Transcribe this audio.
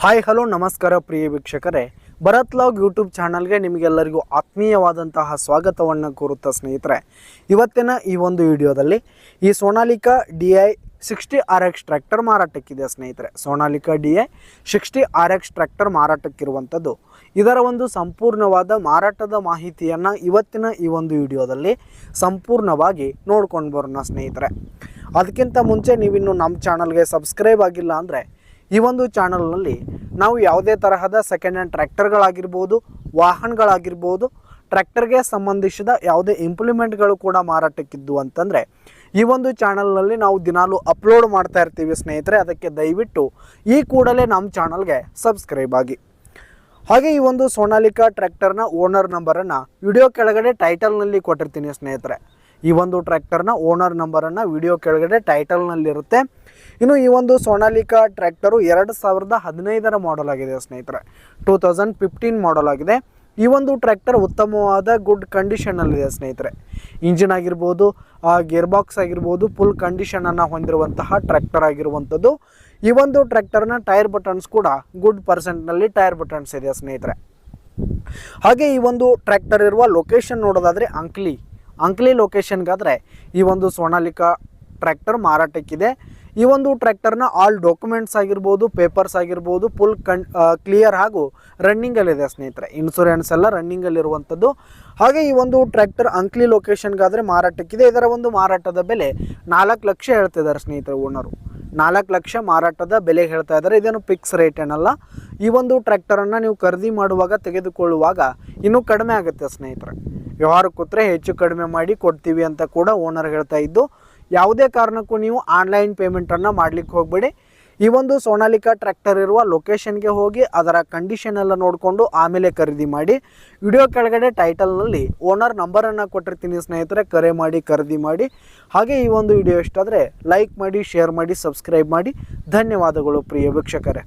Hi hello ನಮಸ್ಕಾರ ಪ್ರಿಯ ವೀಕ್ಷಕರೇ, Bharat log YouTube ಚಾನಲ್ಗೆ ನಿಮಗೆಲ್ಲರಿಗೂ ಆತ್ಮೀಯವಾದಂತಹ ಸ್ವಾಗತವನ್ನು ಕೋರುತ್ತಾ ಸ್ನೇಹಿತರೆ, ಇವತ್ತಿನ ಈ ಒಂದು ವಿಡಿಯೋದಲ್ಲಿ ಈ ಸೋನಾಲಿಕಾ DI60RX ಟ್ರ್ಯಾಕ್ಟರ್ ಮಾರಾಟಕ್ಕಿದೆ ಸ್ನೇಹಿತರೆ. ಸೋನಾಲಿಕಾ DI60RX ಟ್ರ್ಯಾಕ್ಟರ್ ಮಾರಾಟಕ್ಕಿರುವಂಥದ್ದು. ಇದರ ಒಂದು ಸಂಪೂರ್ಣವಾದ ಮಾರಾಟದ ಮಾಹಿತಿಯನ್ನು ಇವತ್ತಿನ ಈ ಒಂದು ವಿಡಿಯೋದಲ್ಲಿ ಸಂಪೂರ್ಣವಾಗಿ ನೋಡ್ಕೊಂಡು ಬರೋಣ ಸ್ನೇಹಿತರೆ. ಅದಕ್ಕಿಂತ ಮುಂಚೆ ನೀವಿನ್ನು ನಮ್ಮ ಚಾನಲ್ಗೆ ಸಬ್ಸ್ಕ್ರೈಬ್ ಆಗಿಲ್ಲ ಅಂದರೆ ಈ ಒಂದು ಚಾನಲ್ನಲ್ಲಿ ನಾವು ಯಾವುದೇ ತರಹದ ಸೆಕೆಂಡ್ ಹ್ಯಾಂಡ್ ಟ್ರ್ಯಾಕ್ಟರ್ಗಳಾಗಿರ್ಬೋದು, ವಾಹನಗಳಾಗಿರ್ಬೋದು, ಟ್ರ್ಯಾಕ್ಟರ್ಗೆ ಸಂಬಂಧಿಸಿದ ಯಾವುದೇ ಇಂಪ್ಲಿಮೆಂಟ್ಗಳು ಕೂಡ ಮಾರಾಟಕ್ಕಿದ್ದು ಅಂತಂದರೆ ಈ ಒಂದು ಚಾನಲ್ನಲ್ಲಿ ನಾವು ದಿನಾಲೂ ಅಪ್ಲೋಡ್ ಮಾಡ್ತಾ ಇರ್ತೀವಿ ಸ್ನೇಹಿತರೆ. ಅದಕ್ಕೆ ದಯವಿಟ್ಟು ಈ ಕೂಡಲೇ ನಮ್ಮ ಚಾನಲ್ಗೆ ಸಬ್ಸ್ಕ್ರೈಬ್ ಆಗಿ. ಹಾಗೆ ಈ ಒಂದು ಸೋನಾಲಿಕಾ ಟ್ರ್ಯಾಕ್ಟರ್ನ ಓನರ್ ನಂಬರನ್ನು ವಿಡಿಯೋ ಕೆಳಗಡೆ ಟೈಟಲ್ನಲ್ಲಿ ಕೊಟ್ಟಿರ್ತೀನಿ ಸ್ನೇಹಿತರೆ. ಈ ಒಂದು ಟ್ರ್ಯಾಕ್ಟರ್ನ ಓನರ್ ನಂಬರನ್ನು ವಿಡಿಯೋ ಕೆಳಗಡೆ ಟೈಟಲ್ನಲ್ಲಿರುತ್ತೆ. ಇನ್ನು ಈ ಒಂದು ಸೋನಾಲಿಕಾ ಟ್ರ್ಯಾಕ್ಟರು 2015 ಮಾಡಲ್ ಆಗಿದೆ ಸ್ನೇಹಿತರೆ. 2015 ಮಾಡಲ್ ಆಗಿದೆ. ಈ ಒಂದು ಟ್ರ್ಯಾಕ್ಟರ್ ಉತ್ತಮವಾದ ಗುಡ್ ಕಂಡೀಷನಲ್ಲಿದೆ ಸ್ನೇಹಿತರೆ. ಇಂಜಿನ್ ಆಗಿರ್ಬೋದು, ಗೇರ್ ಬಾಕ್ಸ್ ಆಗಿರ್ಬೋದು, ಫುಲ್ ಕಂಡೀಷನನ್ನು ಹೊಂದಿರುವಂತಹ ಟ್ರ್ಯಾಕ್ಟರ್ ಆಗಿರುವಂಥದ್ದು. ಈ ಒಂದು ಟ್ರ್ಯಾಕ್ಟರ್ನ ಟೈರ್ ಬಟನ್ಸ್ ಕೂಡ ಗುಡ್ ಪರ್ಸೆಂಟ್ನಲ್ಲಿ ಟೈರ್ ಬಟನ್ಸ್ ಇದೆ ಸ್ನೇಹಿತರೆ. ಹಾಗೆ ಈ ಒಂದು ಟ್ರ್ಯಾಕ್ಟರ್ ಇರುವ ಲೊಕೇಶನ್ ನೋಡೋದಾದರೆ ಅಂಕ್ಲಿ ಲೊಕೇಶನ್ಗಾದರೆ ಈ ಒಂದು ಸೋನಾಲಿಕಾ ಟ್ರ್ಯಾಕ್ಟರ್ ಮಾರಾಟಕ್ಕಿದೆ. ಈ ಒಂದು ಟ್ರ್ಯಾಕ್ಟರ್ನ ಆಲ್ ಡಾಕ್ಯುಮೆಂಟ್ಸ್ ಆಗಿರ್ಬೋದು, ಪೇಪರ್ಸ್ ಆಗಿರ್ಬೋದು ಫುಲ್ ಕ್ಲಿಯರ್ ಹಾಗೂ ರನ್ನಿಂಗಲ್ಲಿದೆ ಸ್ನೇಹಿತರೆ. ಇನ್ಶೂರೆನ್ಸ್ ಎಲ್ಲ ರನ್ನಿಂಗಲ್ಲಿರುವಂಥದ್ದು. ಹಾಗೆ ಈ ಒಂದು ಟ್ರ್ಯಾಕ್ಟರ್ ಅಂಕ್ಲಿ ಲೊಕೇಶನ್ಗಾದರೆ ಮಾರಾಟಕ್ಕಿದೆ. ಇದರ ಒಂದು ಮಾರಾಟದ ಬೆಲೆ 4 ಲಕ್ಷ ಹೇಳ್ತಿದ್ದಾರೆ ಸ್ನೇಹಿತರೆ ಓನರು. 4 ಲಕ್ಷ ಮಾರಾಟದ ಬೆಲೆ ಹೇಳ್ತಾ ಇದ್ದಾರೆ. ಇದೇನು ಫಿಕ್ಸ್ ರೇಟ್ ಏನಲ್ಲ. ಈ ಒಂದು ಟ್ರ್ಯಾಕ್ಟರನ್ನು ನೀವು ಖರೀದಿ ಮಾಡುವಾಗ, ತೆಗೆದುಕೊಳ್ಳುವಾಗ ಇನ್ನೂ ಕಡಿಮೆ ಆಗುತ್ತೆ ಸ್ನೇಹಿತರೆ. ವ್ಯವಹಾರ ಕೂತ್ರೆ ಹೆಚ್ಚು ಕಡಿಮೆ ಮಾಡಿ ಕೊಡ್ತೀವಿ ಅಂತ ಕೂಡ ಓನರ್ ಹೇಳ್ತಾ ಇದ್ದು, ಯಾವುದೇ ಕಾರಣಕ್ಕೂ ನೀವು ಆನ್ಲೈನ್ ಪೇಮೆಂಟನ್ನು ಮಾಡಲಿಕ್ಕೆ ಹೋಗಬೇಡಿ. ಈ ಒಂದು ಸೋನಾಲಿಕಾ ಟ್ರ್ಯಾಕ್ಟರ್ ಇರುವ ಲೊಕೇಶನ್ಗೆ ಹೋಗಿ ಅದರ ಕಂಡೀಷನ್ ಎಲ್ಲ ನೋಡಿಕೊಂಡು ಆಮೇಲೆ ಖರೀದಿ ಮಾಡಿ. ವಿಡಿಯೋ ಕೆಳಗಡೆ ಟೈಟಲ್ನಲ್ಲಿ ಓನರ್ ನಂಬರನ್ನು ಕೊಟ್ಟಿರ್ತೀನಿ ಸ್ನೇಹಿತರೆ, ಕರೆ ಮಾಡಿ ಖರೀದಿ ಮಾಡಿ. ಹಾಗೆ ಈ ಒಂದು ವಿಡಿಯೋ ಇಷ್ಟ ಆದರೆ ಲೈಕ್ ಮಾಡಿ, ಶೇರ್ ಮಾಡಿ, ಸಬ್ಸ್ಕ್ರೈಬ್ ಮಾಡಿ. ಧನ್ಯವಾದಗಳು ಪ್ರಿಯ ವೀಕ್ಷಕರೇ.